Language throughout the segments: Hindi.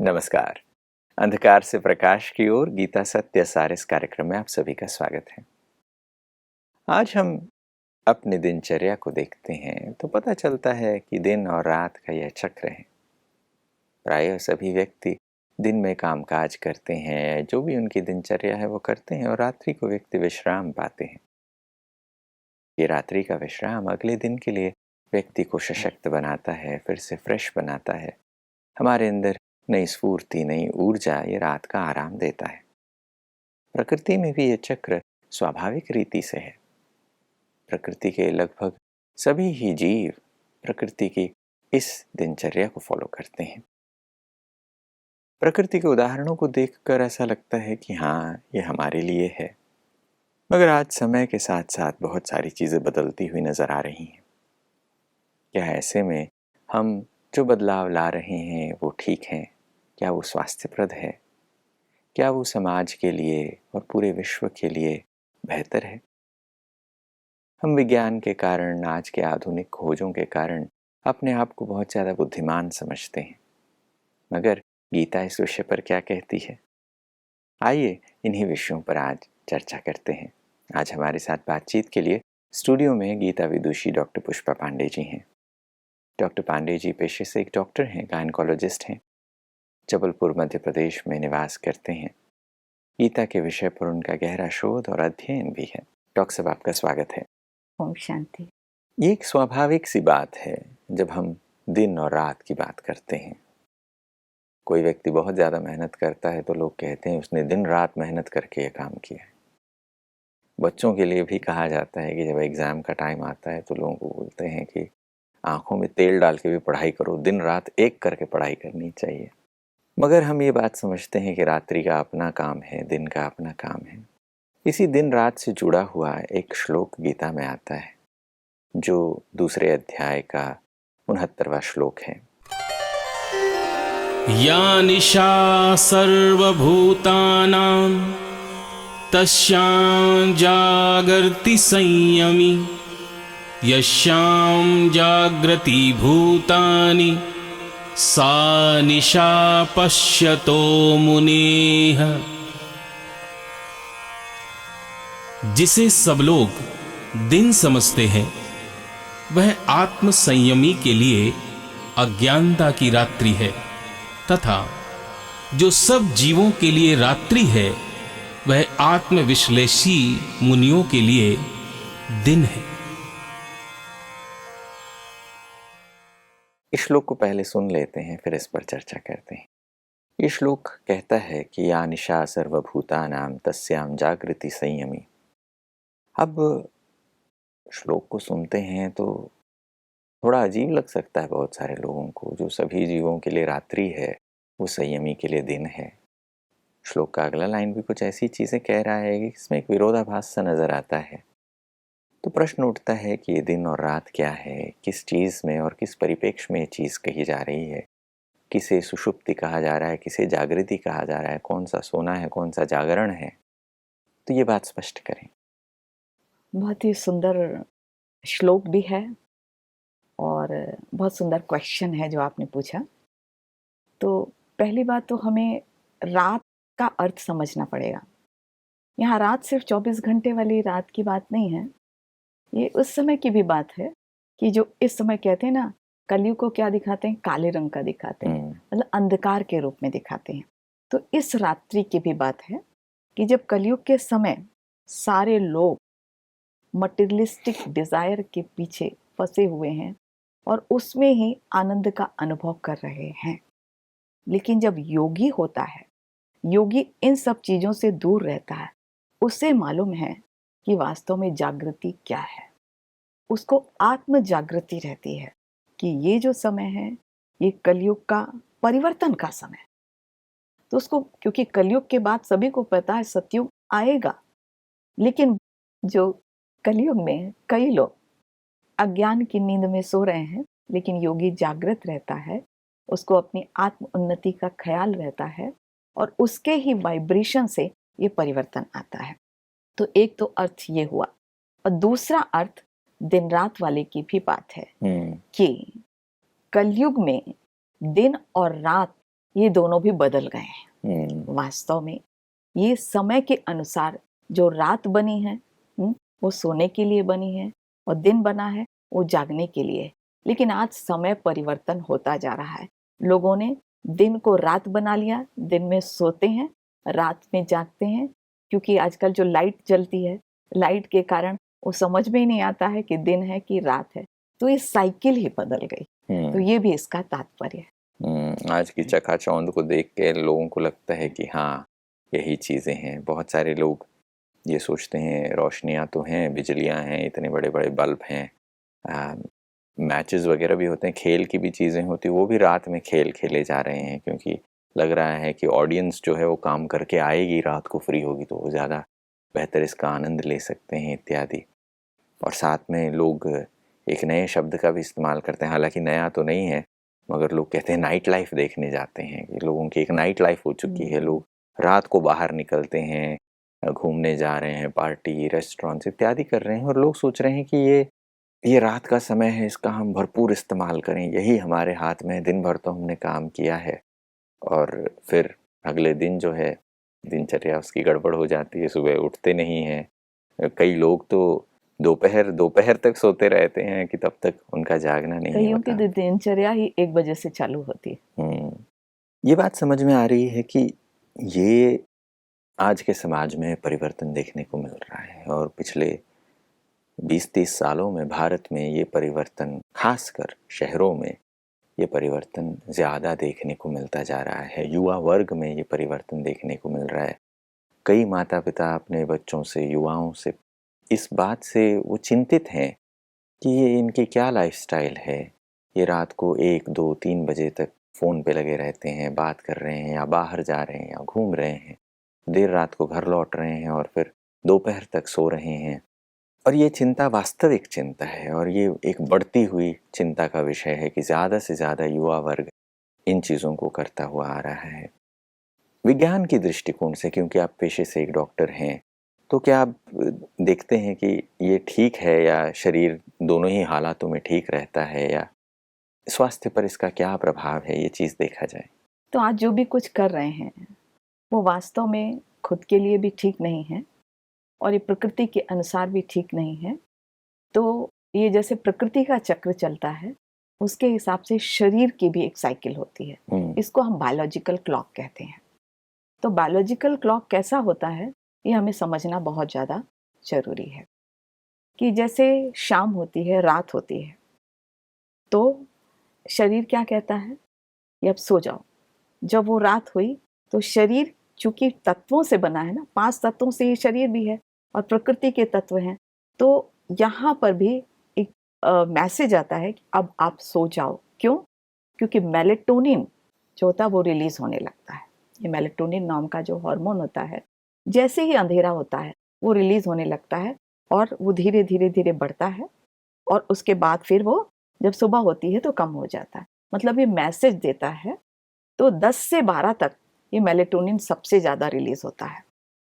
नमस्कार। अंधकार से प्रकाश की ओर गीता सत्य सार इस कार्यक्रम में आप सभी का स्वागत है। आज हम अपनी दिनचर्या को देखते हैं तो पता चलता है कि दिन और रात का यह चक्र है। प्रायः सभी व्यक्ति दिन में कामकाज करते हैं, जो भी उनकी दिनचर्या है वो करते हैं, और रात्रि को व्यक्ति विश्राम पाते हैं। ये रात्रि का विश्राम अगले दिन के लिए व्यक्ति को सशक्त बनाता है, फिर से फ्रेश बनाता है। हमारे अंदर नई स्फूर्ति, नई ऊर्जा ये रात का आराम देता है। प्रकृति में भी ये चक्र स्वाभाविक रीति से है। प्रकृति के लगभग सभी ही जीव प्रकृति की इस दिनचर्या को फॉलो करते हैं। प्रकृति के उदाहरणों को देखकर ऐसा लगता है कि हाँ, ये हमारे लिए है। मगर आज समय के साथ साथ बहुत सारी चीज़ें बदलती हुई नज़र आ रही हैं। क्या ऐसे में हम जो बदलाव ला रहे हैं वो ठीक हैं? क्या वो स्वास्थ्यप्रद है? क्या वो समाज के लिए और पूरे विश्व के लिए बेहतर है? हम विज्ञान के कारण, आज के आधुनिक खोजों के कारण अपने आप को बहुत ज़्यादा बुद्धिमान समझते हैं। मगर गीता इस विषय पर क्या कहती है? आइए इन्हीं विषयों पर आज चर्चा करते हैं। आज हमारे साथ बातचीत के लिए स्टूडियो में गीता विदुषी डॉक्टर पुष्पा पांडे जी हैं। डॉक्टर पांडे जी पेशे से एक डॉक्टर हैं, गायनकोलॉजिस्ट हैं। जबलपुर मध्य प्रदेश में निवास करते हैं। गीता के विषय पर उनका गहरा शोध और अध्ययन भी है। डॉक्टर साहब, आपका स्वागत है। ओम शांति। ये एक स्वाभाविक सी बात है जब हम दिन और रात की बात करते हैं। कोई व्यक्ति बहुत ज़्यादा मेहनत करता है तो लोग कहते हैं उसने दिन रात मेहनत करके ये काम किया है। बच्चों के लिए भी कहा जाता है कि जब एग्ज़ाम का टाइम आता है तो लोगों को बोलते हैं कि आँखों में तेल डाल के भी पढ़ाई करो, दिन रात एक करके पढ़ाई करनी चाहिए। मगर हम ये बात समझते हैं कि रात्रि का अपना काम है, दिन का अपना काम है। इसी दिन रात से जुड़ा हुआ एक श्लोक गीता में आता है, जो दूसरे अध्याय का 69वां श्लोक है। या निशा सर्वभूतानां तस्यां जागर्ति संयमी यस्यां जागृति भूतानि सा निशा पश्यतो मुनेः। जिसे सब लोग दिन समझते हैं वह आत्म संयमी के लिए अज्ञानता की रात्रि है, तथा जो सब जीवों के लिए रात्रि है वह आत्मविश्लेषी मुनियों के लिए दिन है। इस श्लोक को पहले सुन लेते हैं, फिर इस पर चर्चा करते हैं। ये श्लोक कहता है कि या निशा सर्वभूतानां तस्यां जागृति संयमी। अब श्लोक को सुनते हैं तो थोड़ा अजीब लग सकता है बहुत सारे लोगों को। जो सभी जीवों के लिए रात्रि है वो संयमी के लिए दिन है। श्लोक का अगला लाइन भी कुछ ऐसी चीज़ें कह रहा है कि इसमें एक विरोधाभास सा नज़र आता है। तो प्रश्न उठता है कि ये दिन और रात क्या है, किस चीज़ में और किस परिप्रेक्ष्य में ये चीज़ कही जा रही है। किसे सुषुप्ति कहा जा रहा है, किसे जागृति कहा जा रहा है, कौन सा सोना है, कौन सा जागरण है। तो ये बात स्पष्ट करें। बहुत ही सुंदर श्लोक भी है और बहुत सुंदर क्वेश्चन है जो आपने पूछा। तो पहली बात तो हमें रात का अर्थ समझना पड़ेगा। यहाँ रात सिर्फ 24 घंटे वाली रात की बात नहीं है, ये उस समय की भी बात है कि जो इस समय कहते हैं ना, कलयुग को क्या दिखाते हैं, काले रंग का दिखाते हैं, मतलब अंधकार के रूप में दिखाते हैं। तो इस रात्रि की भी बात है कि जब कलयुग के समय सारे लोग मटेरियलिस्टिक डिजायर के पीछे फंसे हुए हैं और उसमें ही आनंद का अनुभव कर रहे हैं। लेकिन जब योगी होता है, योगी इन सब चीजों से दूर रहता है, उसे मालूम है कि वास्तव में जागृति क्या है। उसको आत्म जागृति रहती है कि ये जो समय है ये कलयुग का परिवर्तन का समय। तो उसको, क्योंकि कलयुग के बाद सभी को पता है सतयुग आएगा, लेकिन जो कलयुग में कई लोग अज्ञान की नींद में सो रहे हैं, लेकिन योगी जागृत रहता है, उसको अपनी आत्म उन्नति का ख्याल रहता है और उसके ही वाइब्रेशन से ये परिवर्तन आता है। तो एक तो अर्थ ये हुआ, और दूसरा अर्थ दिन रात वाले की भी बात है कि कलयुग में दिन और रात ये दोनों भी बदल गए हैं। वास्तव में ये समय के अनुसार जो रात बनी है वो सोने के लिए बनी है, और दिन बना है वो जागने के लिए। लेकिन आज समय परिवर्तन होता जा रहा है। लोगों ने दिन को रात बना लिया, दिन में सोते हैं, रात में जागते हैं, क्योंकि आजकल जो लाइट जलती है, लाइट के कारण वो समझ में ही नहीं आता है कि दिन है कि रात है। तो ये साइकिल ही बदल गई। तो ये भी इसका तात्पर्य है। आज की चकाचौंध को देख के लोगों को लगता है कि हाँ यही चीज़ें हैं। बहुत सारे लोग ये सोचते हैं रोशनियाँ तो हैं, बिजलियाँ हैं, इतने बड़े बड़े बल्ब हैं, मैचेस वगैरह भी होते हैं, खेल की भी चीज़ें होती, वो भी रात में खेल खेले जा रहे हैं, क्योंकि लग रहा है कि ऑडियंस जो है वो काम करके आएगी, रात को फ्री होगी तो वो ज़्यादा बेहतर इसका आनंद ले सकते हैं इत्यादि। और साथ में लोग एक नए शब्द का भी इस्तेमाल करते हैं, हालांकि नया तो नहीं है, मगर लोग कहते हैं नाइट लाइफ देखने जाते हैं। कि लोगों की एक नाइट लाइफ हो चुकी है, लोग रात को बाहर निकलते हैं, घूमने जा रहे हैं, पार्टी रेस्टोरेंट्स इत्यादि कर रहे हैं, और लोग सोच रहे हैं कि ये रात का समय है, इसका हम भरपूर इस्तेमाल करें, यही हमारे हाथ में, दिन भर तो हमने काम किया है। और फिर अगले दिन जो है दिनचर्या उसकी गड़बड़ हो जाती है, सुबह उठते नहीं हैं। कई लोग तो दोपहर तक सोते रहते हैं कि तब तक उनका जागना नहीं कईयों होता। की दिनचर्या ही 1 बजे से चालू होती है। ये बात समझ में आ रही है कि ये आज के समाज में परिवर्तन देखने को मिल रहा है, और पिछले 20-30 सालों में भारत में ये परिवर्तन, खासकर शहरों में ये परिवर्तन ज़्यादा देखने को मिलता जा रहा है। युवा वर्ग में ये परिवर्तन देखने को मिल रहा है। कई माता पिता अपने बच्चों से, युवाओं से इस बात से वो चिंतित हैं कि ये इनकी क्या लाइफस्टाइल है। ये रात को 1, 2, 3 बजे तक फ़ोन पे लगे रहते हैं, बात कर रहे हैं, या बाहर जा रहे हैं, या घूम रहे हैं, देर रात को घर लौट रहे हैं, और फिर दोपहर तक सो रहे हैं। और ये चिंता वास्तविक चिंता है, और ये एक बढ़ती हुई चिंता का विषय है कि ज़्यादा से ज़्यादा युवा वर्ग इन चीज़ों को करता हुआ आ रहा है। विज्ञान की दृष्टिकोण से, क्योंकि आप पेशे से एक डॉक्टर हैं, तो क्या आप देखते हैं कि ये ठीक है, या शरीर दोनों ही हालातों में ठीक रहता है, या स्वास्थ्य पर इसका क्या प्रभाव है, ये चीज़ देखा जाए? तो आज जो भी कुछ कर रहे हैं वो वास्तव में खुद के लिए भी ठीक नहीं है, और ये प्रकृति के अनुसार भी ठीक नहीं है। तो ये जैसे प्रकृति का चक्र चलता है, उसके हिसाब से शरीर की भी एक साइकिल होती है। इसको हम बायोलॉजिकल क्लॉक कहते हैं। तो बायोलॉजिकल क्लॉक कैसा होता है ये हमें समझना बहुत ज़्यादा जरूरी है। कि जैसे शाम होती है, रात होती है, तो शरीर क्या कहता है कि अब सो जाओ। जब वो रात हुई तो शरीर चूंकि तत्वों से बना है ना, 5 तत्वों से ये शरीर भी है और प्रकृति के तत्व हैं, तो यहाँ पर भी एक मैसेज आता है कि अब आप सो जाओ। क्यों? क्योंकि मेलेटोनिन जो होता है वो रिलीज होने लगता है। ये मेलेटोनिन नाम का जो हार्मोन होता है, जैसे ही अंधेरा होता है वो रिलीज होने लगता है, और वो धीरे धीरे धीरे बढ़ता है, और उसके बाद फिर वो जब सुबह होती है तो कम हो जाता है। मतलब ये मैसेज देता है। तो 10 से 12 तक ये मेलेटोनिन सबसे ज़्यादा रिलीज होता है।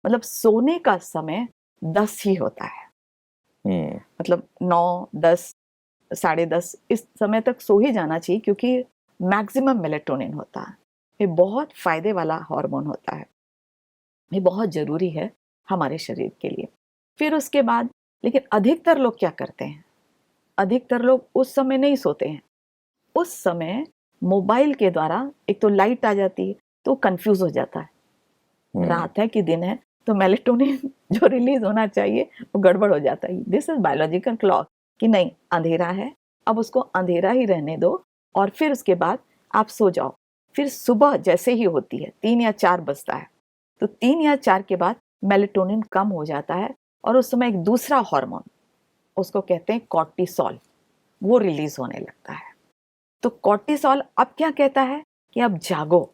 मतलब सोने का समय 10 ही होता है। मतलब 9, 10, 10:30 इस समय तक सो ही जाना चाहिए, क्योंकि मैक्सिमम मेलेटोनिन होता है। ये बहुत फायदे वाला हार्मोन होता है, ये बहुत ज़रूरी है हमारे शरीर के लिए। फिर उसके बाद लेकिन अधिकतर लोग क्या करते हैं, अधिकतर लोग उस समय नहीं सोते हैं। उस समय मोबाइल के द्वारा एक तो लाइट आ जाती है तो कंफ्यूज हो जाता है, रात है कि दिन है, तो मेलेटोनिन जो रिलीज होना चाहिए वो गड़बड़ हो जाता है। दिस इज बायोलॉजिकल क्लॉक कि नहीं, अंधेरा है, अब उसको अंधेरा ही रहने दो, और फिर उसके बाद आप सो जाओ। फिर सुबह जैसे ही होती है 3 या 4 बजता है, तो 3 या 4 के बाद मेलेटोनिन कम हो जाता है, और उस समय एक दूसरा हार्मोन, उसको कहते हैं कॉर्टिसोल, वो रिलीज होने लगता है। तो कॉर्टिसोल अब क्या कहता है कि अब जागो।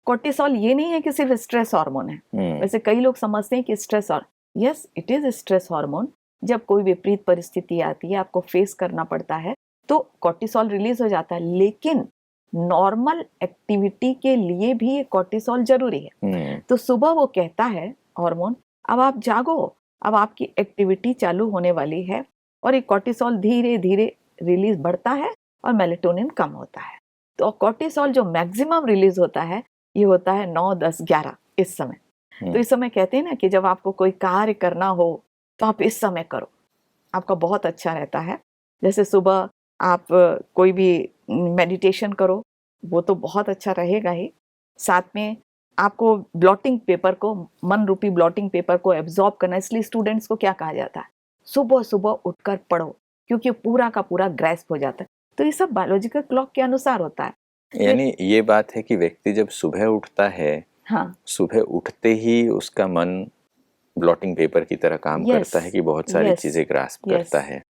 कॉर्टिसोल ये नहीं है कि सिर्फ स्ट्रेस हार्मोन है। वैसे कई लोग समझते हैं कि स्ट्रेस, और yes it is stress hormone. जब कोई विपरीत परिस्थिति आती है, आपको फेस करना पड़ता है, तो कॉर्टिसोल रिलीज हो जाता है। लेकिन नॉर्मल एक्टिविटी के लिए भी कॉर्टिसोल जरूरी है। तो सुबह वो कहता है हार्मोन, अब आप जागो, अब आपकी एक्टिविटी चालू होने वाली है, और ये कॉर्टिसोल धीरे धीरे रिलीज बढ़ता है और मेलेटोनिन कम होता है। तो कॉर्टिसोल जो मैक्सिमम रिलीज होता है ये होता है 9, 10, 11 इस समय। तो इस समय कहते हैं ना कि जब आपको कोई कार्य करना हो तो आप इस समय करो, आपका बहुत अच्छा रहता है। जैसे सुबह आप कोई भी मेडिटेशन करो, वो तो बहुत अच्छा रहेगा ही। साथ में आपको ब्लॉटिंग पेपर को, मन रूपी ब्लॉटिंग पेपर को एब्जॉर्ब करना, इसलिए स्टूडेंट्स को क्या कहा जाता है, सुबह सुबह उठकर पढ़ो, क्योंकि पूरा का पूरा ग्रेस्प हो जाता है। तो ये सब बायोलॉजिकल क्लॉक के अनुसार होता है। यानी ये बात है कि व्यक्ति जब सुबह उठता है, हाँ, सुबह उठते ही उसका मन ब्लॉटिंग पेपर की तरह काम करता है कि बहुत सारी चीजें ग्रास्प करता है,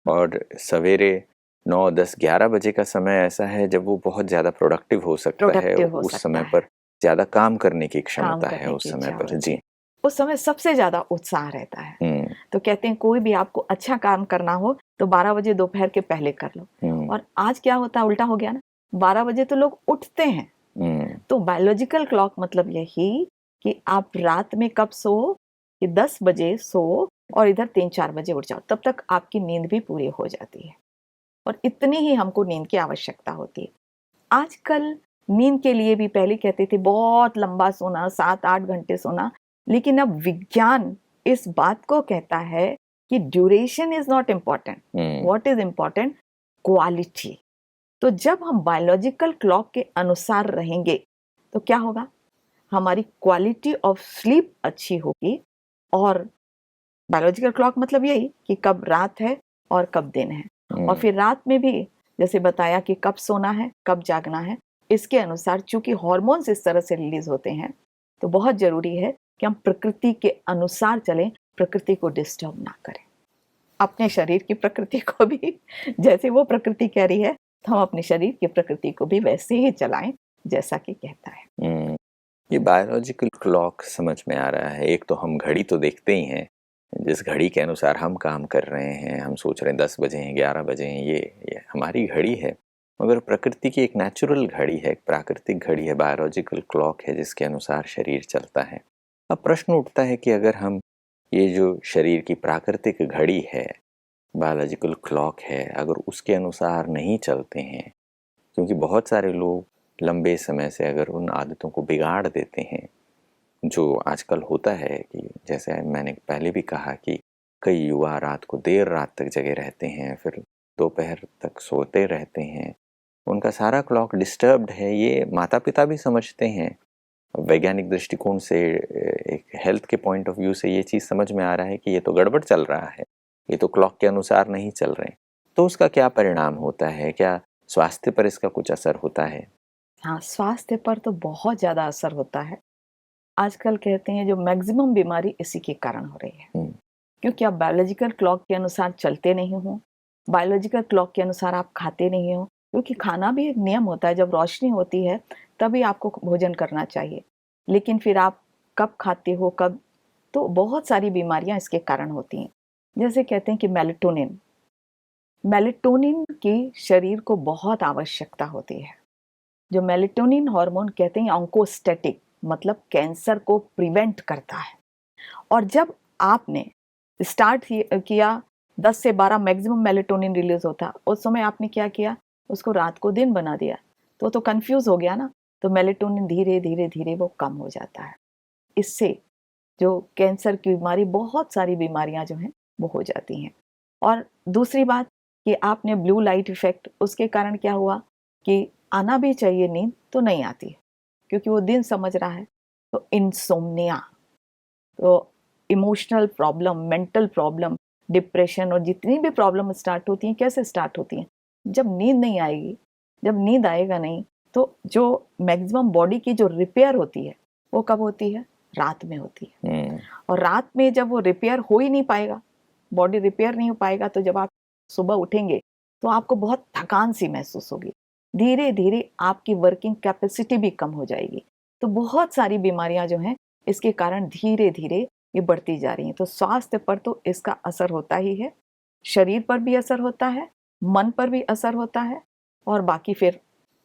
और सवेरे 9, 10, 11 बजे का समय ऐसा है जब वो बहुत ज्यादा प्रोडक्टिव हो सकता है। उस समय पर ज्यादा काम करने की क्षमता है उस समय पर। जी, उस समय सबसे ज्यादा उत्साह रहता है। तो कहते हैं कोई भी आपको अच्छा काम करना हो तो 12 बजे दोपहर के पहले कर लो। और आज क्या होता है, उल्टा हो गया ना, 12 बजे तो लोग उठते हैं। तो बायोलॉजिकल क्लॉक मतलब यही कि आप रात में कब सो, कि 10 बजे सो और इधर 3-4 बजे उठ जाओ, तब तक आपकी नींद भी पूरी हो जाती है। और इतनी ही हमको नींद की आवश्यकता होती है। आजकल नींद के लिए भी, पहले कहते थे बहुत लंबा सोना, 7-8 घंटे सोना, लेकिन अब विज्ञान इस बात को कहता है कि duration is not important, what is important, quality. तो जब हम बायोलॉजिकल क्लॉक के अनुसार रहेंगे तो क्या होगा, हमारी क्वालिटी ऑफ स्लीप अच्छी होगी। और बायोलॉजिकल क्लॉक मतलब यही कि कब रात है और कब दिन है। और फिर रात में भी जैसे बताया कि कब सोना है, कब जागना है, इसके अनुसार चूंकि हार्मोन्स इस तरह से रिलीज होते हैं, तो बहुत जरूरी है कि हम प्रकृति के अनुसार चलें, प्रकृति को डिस्टर्ब ना करें। अपने शरीर की प्रकृति को भी जैसे वो प्रकृति कह रही है, तो हम अपने शरीर की प्रकृति को भी वैसे ही चलाएं जैसा कि कहता है। ये बायोलॉजिकल क्लॉक समझ में आ रहा है। एक तो हम घड़ी तो देखते ही हैं, जिस घड़ी के अनुसार हम काम कर रहे हैं, हम सोच रहे हैं 10 बजे हैं, 11 बजे हैं, ये हमारी घड़ी है। मगर प्रकृति की एक नेचुरल घड़ी है, एक प्राकृतिक घड़ी है, बायोलॉजिकल क्लॉक है जिसके अनुसार शरीर चलता है। अब प्रश्न उठता है कि अगर हम ये जो शरीर की प्राकृतिक घड़ी है, बायोलॉजिकल क्लॉक है, अगर उसके अनुसार नहीं चलते हैं, क्योंकि बहुत सारे लोग लंबे समय से अगर उन आदतों को बिगाड़ देते हैं, जो आजकल होता है कि जैसे मैंने पहले भी कहा कि कई युवा रात को देर रात तक जगे रहते हैं, फिर दोपहर तक सोते रहते हैं, उनका सारा क्लॉक डिस्टर्ब्ड है। ये माता पिता भी समझते हैं। वैज्ञानिक दृष्टिकोण से, एक हेल्थ के पॉइंट ऑफ व्यू से ये चीज़ समझ में आ रहा है कि ये तो गड़बड़ चल रहा है, ये तो क्लॉक के अनुसार नहीं चल रहे। तो उसका क्या परिणाम होता है, क्या स्वास्थ्य पर इसका कुछ असर होता है? हाँ, स्वास्थ्य पर तो बहुत ज़्यादा असर होता है। आजकल कहते हैं जो मैक्सिमम बीमारी इसी के कारण हो रही है, क्योंकि आप बायोलॉजिकल क्लॉक के अनुसार चलते नहीं हो, बायोलॉजिकल क्लॉक के अनुसार आप खाते नहीं हो, क्योंकि खाना भी एक नियम होता है, जब रोशनी होती है तभी आपको भोजन करना चाहिए, लेकिन फिर आप कब खाते हो कब, तो बहुत सारी बीमारियां इसके कारण होती हैं। जैसे कहते हैं कि मेलेटोनिन की शरीर को बहुत आवश्यकता होती है। जो मेलेटोनिन हार्मोन कहते हैं ऑन्कोस्टैटिक, मतलब कैंसर को प्रिवेंट करता है। और जब आपने स्टार्ट किया 10 से 12 मैक्सिमम मेलेटोनिन रिलीज होता, उस समय आपने क्या किया, उसको रात को दिन बना दिया, तो कंफ्यूज हो गया ना। तो मेलेटोनिन धीरे धीरे धीरे वो कम हो जाता है। इससे जो कैंसर की बीमारी, बहुत सारी बीमारियां जो हैं वो हो जाती हैं। और दूसरी बात कि आपने ब्लू लाइट इफेक्ट, उसके कारण क्या हुआ कि आना भी चाहिए नींद तो नहीं आती, क्योंकि वो दिन समझ रहा है। तो इंसोम्निया, तो emotional problem, mental problem, depression और जितनी भी प्रॉब्लम स्टार्ट होती हैं, कैसे स्टार्ट होती हैं, जब नींद नहीं आएगी। जब नींद आएगा नहीं तो जो मैक्सिमम बॉडी की जो रिपेयर होती है वो कब होती है, रात में होती है। और रात में जब वो रिपेयर हो ही नहीं पाएगा, बॉडी रिपेयर नहीं हो पाएगा, तो जब आप सुबह उठेंगे तो आपको बहुत थकान सी महसूस होगी, धीरे धीरे आपकी वर्किंग कैपेसिटी भी कम हो जाएगी। तो बहुत सारी बीमारियां जो हैं इसके कारण धीरे धीरे ये बढ़ती जा रही हैं। तो स्वास्थ्य पर तो इसका असर होता ही है, शरीर पर भी असर होता है, मन पर भी असर होता है, और बाकी फिर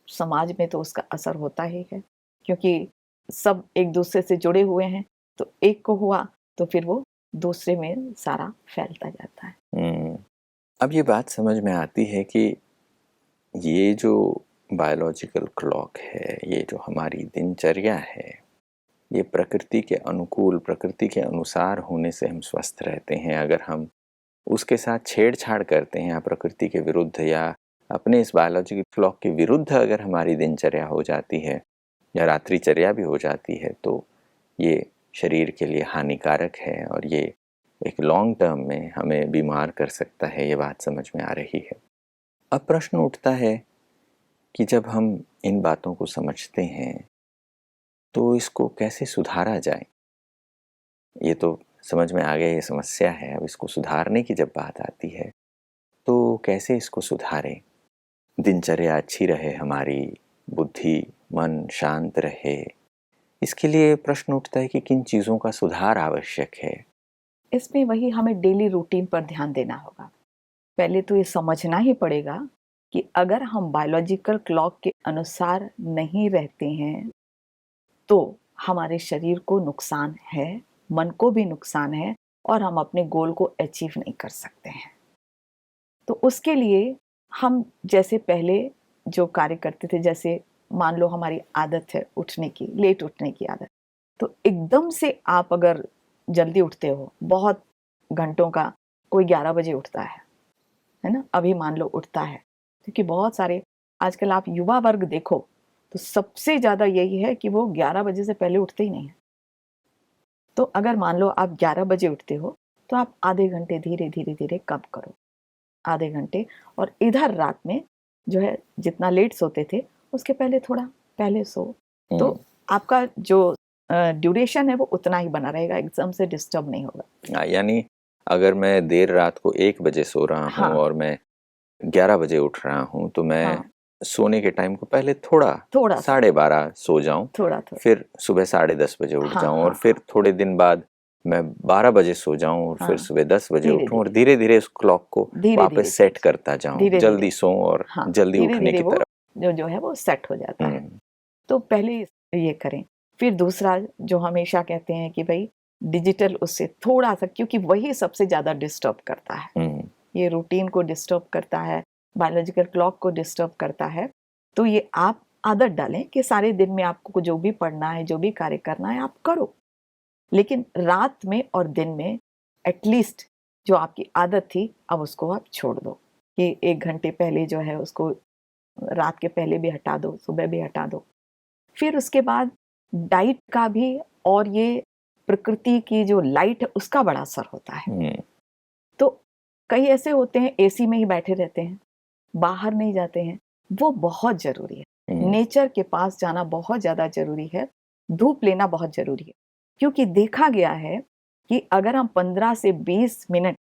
समाज में तो उसका असर होता ही है, क्योंकि सब एक दूसरे से जुड़े हुए हैं। तो एक को हुआ तो फिर वो दूसरे में सारा फैलता जाता है। अब ये बात समझ में आती है कि ये जो बायोलॉजिकल क्लॉक है, ये जो हमारी दिनचर्या है, ये प्रकृति के अनुकूल, प्रकृति के अनुसार होने से हम स्वस्थ रहते हैं। अगर हम उसके साथ छेड़छाड़ करते हैं या प्रकृति के विरुद्ध या अपने इस बायोलॉजिकल क्लॉक के विरुद्ध अगर हमारी दिनचर्या हो जाती है या रात्रिचर्या भी हो जाती है, तो ये शरीर के लिए हानिकारक है और ये एक लॉन्ग टर्म में हमें बीमार कर सकता है। ये बात समझ में आ रही है। अब प्रश्न उठता है कि जब हम इन बातों को समझते हैं तो इसको कैसे सुधारा जाए। ये तो समझ में आ गया, ये समस्या है। अब इसको सुधारने की जब बात आती है तो कैसे इसको सुधारें, दिनचर्या अच्छी रहे, हमारी बुद्धि मन शांत रहे, इसके लिए प्रश्न उठता है कि किन चीज़ों का सुधार आवश्यक है। इसमें वही हमें डेली रूटीन पर ध्यान देना होगा। पहले तो ये समझना ही पड़ेगा कि अगर हम बायोलॉजिकल क्लॉक के अनुसार नहीं रहते हैं तो हमारे शरीर को नुकसान है, मन को भी नुकसान है और हम अपने गोल को अचीव नहीं कर सकते हैं। तो उसके लिए हम जैसे पहले जो कार्य करते थे, जैसे मान लो हमारी आदत है उठने की, लेट उठने की आदत, तो एकदम से आप अगर जल्दी उठते हो, बहुत घंटों का, कोई 11 बजे उठता है ना, अभी मान लो उठता है, क्योंकि बहुत सारे आजकल आप युवा वर्ग देखो तो सबसे ज़्यादा यही है कि वो 11 बजे से पहले उठते ही नहीं है। तो अगर मान लो आप 11 बजे उठते हो तो आप आधे घंटे धीरे धीरे धीरे कम करो, आधे घंटे। और इधर रात में जो है जितना लेट सोते थे उसके पहले थोड़ा पहले सो, तो आपका जो ड्यूरेशन है वो उतना ही बना रहेगा, एकदम से डिस्टर्ब नहीं होगा। यानी अगर मैं देर रात को 1 बजे सो रहा हूँ और मैं 11 बजे उठ रहा हूँ तो मैं सोने के टाइम को पहले थोड़ा 12:30 सो जाऊं, फिर सुबह 10:30 बजे उठ जाऊं और फिर थोड़े दिन बाद मैं 12 बजे सो जाऊं और फिर सुबह 10 बजे उठूं और धीरे धीरे उस क्लॉक को वापस सेट करता जाऊं, जल्दी सो और जल्दी उठने की तरफ जो है वो सेट हो जाता है। तो पहले ये करें। फिर दूसरा जो हमेशा कहते हैं कि भाई डिजिटल उससे थोड़ा सा, क्योंकि वही सबसे ज्यादा डिस्टर्ब करता है, ये रूटीन को डिस्टर्ब करता है, बायोलॉजिकल क्लॉक को डिस्टर्ब करता है। तो ये आप आदत डालें कि सारे दिन में आपको जो भी पढ़ना है, जो भी कार्य करना है आप करो, लेकिन रात में और दिन में एटलीस्ट जो आपकी आदत थी अब उसको आप छोड़ दो, कि 1 घंटे पहले जो है उसको रात के पहले भी हटा दो, सुबह भी हटा दो। फिर उसके बाद डाइट का भी और ये प्रकृति की जो लाइट है उसका बड़ा असर होता है। तो कई ऐसे होते हैं एसी में ही बैठे रहते हैं, बाहर नहीं जाते हैं, वो बहुत जरूरी है। नेचर के पास जाना बहुत ज़्यादा जरूरी है, धूप लेना बहुत जरूरी है, क्योंकि देखा गया है कि अगर हम 15 से 20 मिनट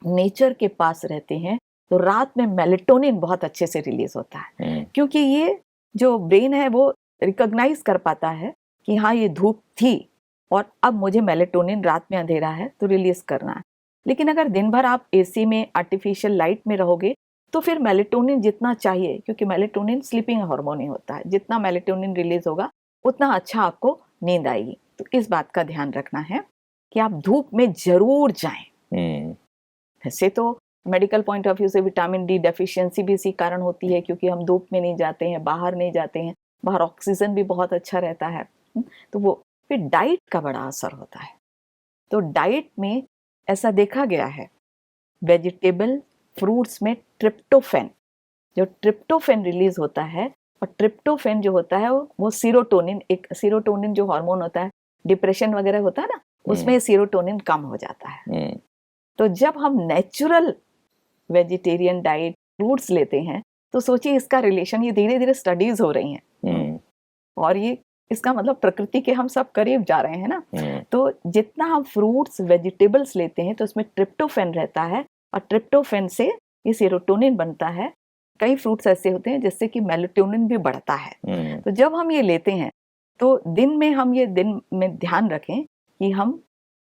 नेचर के पास रहते हैं तो रात में मेलेटोनिन बहुत अच्छे से रिलीज होता है, क्योंकि ये जो ब्रेन है वो रिकॉग्नाइज कर पाता है कि हाँ ये धूप थी और अब मुझे मेलेटोनिन, रात में अंधेरा है तो रिलीज करना है। लेकिन अगर दिन भर आप एसी में आर्टिफिशियल लाइट में रहोगे तो फिर मेलेटोनिन जितना चाहिए, क्योंकि मेलेटोनिन स्लीपिंग हार्मोन ही होता है, जितना मेलेटोनिन रिलीज होगा उतना अच्छा आपको नींद आएगी। तो इस बात का ध्यान रखना है कि आप धूप में जरूर जाएं। वैसे तो मेडिकल पॉइंट ऑफ व्यू से विटामिन डी डेफिशिएंसी भी इसी कारण होती है, क्योंकि हम धूप में नहीं जाते हैं, बाहर नहीं जाते हैं, बाहर ऑक्सीजन भी बहुत अच्छा रहता है। तो वो फिर डाइट का बड़ा असर होता है। तो डाइट में ऐसा देखा गया है, वेजिटेबल फ्रूट्स में ट्रिप्टोफैन, जो ट्रिप्टोफैन रिलीज होता है, और ट्रिप्टोफैन जो होता है वो सीरोटोनिन, एक सीरोटोनिन जो हार्मोन होता है, डिप्रेशन वगैरह होता है ना, उसमें सीरोटोनिन कम हो जाता है। तो जब हम नेचुरल वेजिटेरियन डाइट फ्रूट्स लेते हैं तो सोचिए इसका रिलेशन, ये धीरे धीरे स्टडीज हो रही हैं और ये इसका मतलब प्रकृति के हम सब करीब जा रहे हैं ना। तो जितना हम फ्रूट्स वेजिटेबल्स लेते हैं तो उसमें ट्रिप्टोफैन रहता है और ट्रिप्टोफैन से ये सेरोटोनिन बनता है। कई फ्रूट्स ऐसे होते हैं जिससे कि मेलेटोनिन भी बढ़ता है। तो जब हम ये लेते हैं तो दिन में हम ये दिन में ध्यान रखें कि हम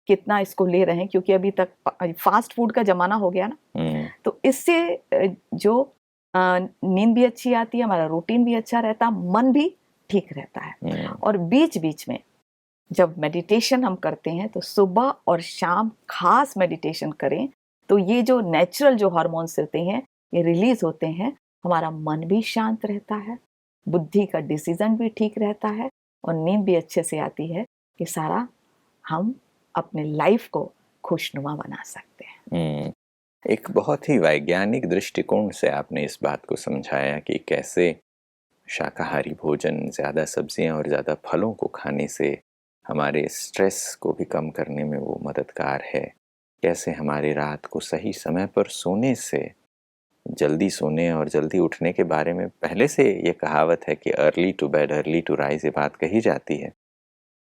कितना इसको ले रहे हैं, क्योंकि अभी तक फास्ट फूड का जमाना हो गया ना। तो इससे जो नींद भी अच्छी आती है, हमारा रूटीन भी अच्छा रहता है, मन भी ठीक रहता है। और बीच बीच में जब मेडिटेशन हम करते हैं तो सुबह और शाम खास मेडिटेशन करें, तो ये जो नेचुरल जो हार्मोन्स होते हैं ये रिलीज होते हैं, हमारा मन भी शांत रहता है, बुद्धि का डिसीजन भी ठीक रहता है और नींद भी अच्छे से आती है कि सारा हम अपने लाइफ को खुशनुमा बना सकते हैं। एक बहुत ही वैज्ञानिक दृष्टिकोण से आपने इस बात को समझाया कि कैसे शाकाहारी भोजन, ज़्यादा सब्जियां और ज़्यादा फलों को खाने से हमारे स्ट्रेस को भी कम करने में वो मददगार है। कैसे हमारे रात को सही समय पर सोने से, जल्दी सोने और जल्दी उठने के बारे में पहले से ये कहावत है कि early to bed early to rise, ये बात कही जाती है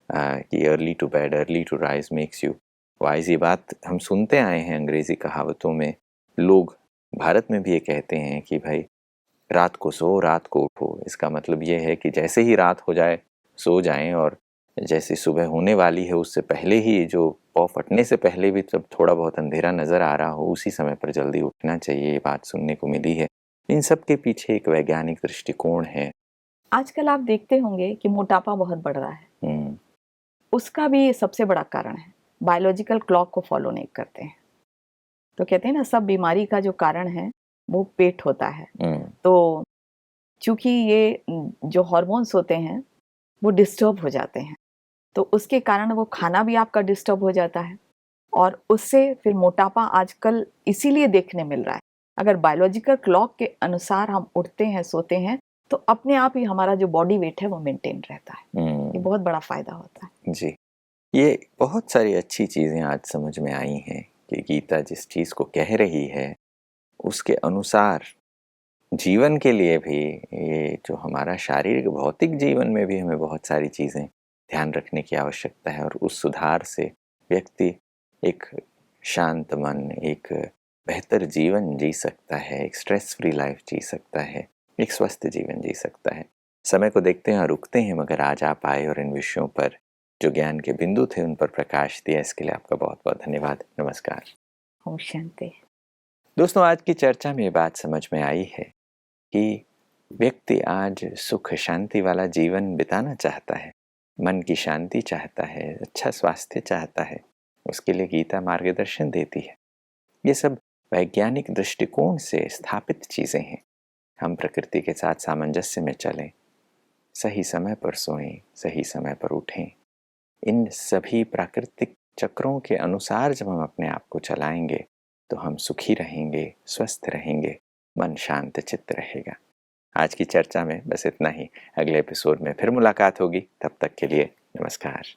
कि early to bed early to rise makes you wise. ये बात हम सुनते आए हैं अंग्रेज़ी कहावतों में। लोग भारत में भी ये कहते हैं कि भाई रात को सो रात को उठो। इसका मतलब ये है कि जैसे ही रात हो जाए सो जाएं और जैसे सुबह होने वाली है उससे पहले ही, जो पौ फटने से पहले भी जब थोड़ा बहुत अंधेरा नज़र आ रहा हो, उसी समय पर जल्दी उठना चाहिए। ये बात सुनने को मिली है। इन सब के पीछे एक वैज्ञानिक दृष्टिकोण है। आजकल आप देखते होंगे कि मोटापा बहुत बढ़ रहा है। उसका भी सबसे बड़ा कारण है बायोलॉजिकल क्लॉक को फॉलो नहीं करते हैं। तो कहते हैं ना, सब बीमारी का जो कारण है वो पेट होता है। तो चूंकि ये जो हॉर्मोन्स होते हैं वो डिस्टर्ब हो जाते हैं, तो उसके कारण वो खाना भी आपका डिस्टर्ब हो जाता है और उससे फिर मोटापा आजकल इसीलिए देखने मिल रहा है। अगर बायोलॉजिकल क्लॉक के अनुसार हम उठते हैं, सोते हैं, तो अपने आप ही हमारा जो बॉडी वेट है वो मेंटेन रहता है। ये बहुत बड़ा फायदा होता है। जी, ये बहुत सारी अच्छी चीज़ें आज समझ में आई हैं कि गीता जिस चीज़ को कह रही है उसके अनुसार जीवन के लिए भी, ये जो हमारा शारीरिक भौतिक जीवन में भी हमें बहुत सारी चीज़ें ध्यान रखने की आवश्यकता है और उस सुधार से व्यक्ति एक शांत मन, एक बेहतर जीवन जी सकता है, एक स्ट्रेस फ्री लाइफ जी सकता है, एक स्वस्थ जीवन जी सकता है। समय को देखते हैं और रुकते हैं, मगर आज आप आए और इन विषयों पर जो ज्ञान के बिंदु थे उन पर प्रकाश दिया, इसके लिए आपका बहुत बहुत धन्यवाद। नमस्कार। ओम शांति। दोस्तों, आज की चर्चा में ये बात समझ में आई है कि व्यक्ति आज सुख शांति वाला जीवन बिताना चाहता है, मन की शांति चाहता है, अच्छा स्वास्थ्य चाहता है। उसके लिए गीता मार्गदर्शन देती है। ये सब वैज्ञानिक दृष्टिकोण से स्थापित चीज़ें हैं। हम प्रकृति के साथ सामंजस्य में चलें, सही समय पर सोएं, सही समय पर उठें। इन सभी प्राकृतिक चक्रों के अनुसार जब हम अपने आप को चलाएंगे तो हम सुखी रहेंगे, स्वस्थ रहेंगे, मन शांत चित्त रहेगा। आज की चर्चा में बस इतना ही। अगले एपिसोड में फिर मुलाकात होगी। तब तक के लिए नमस्कार।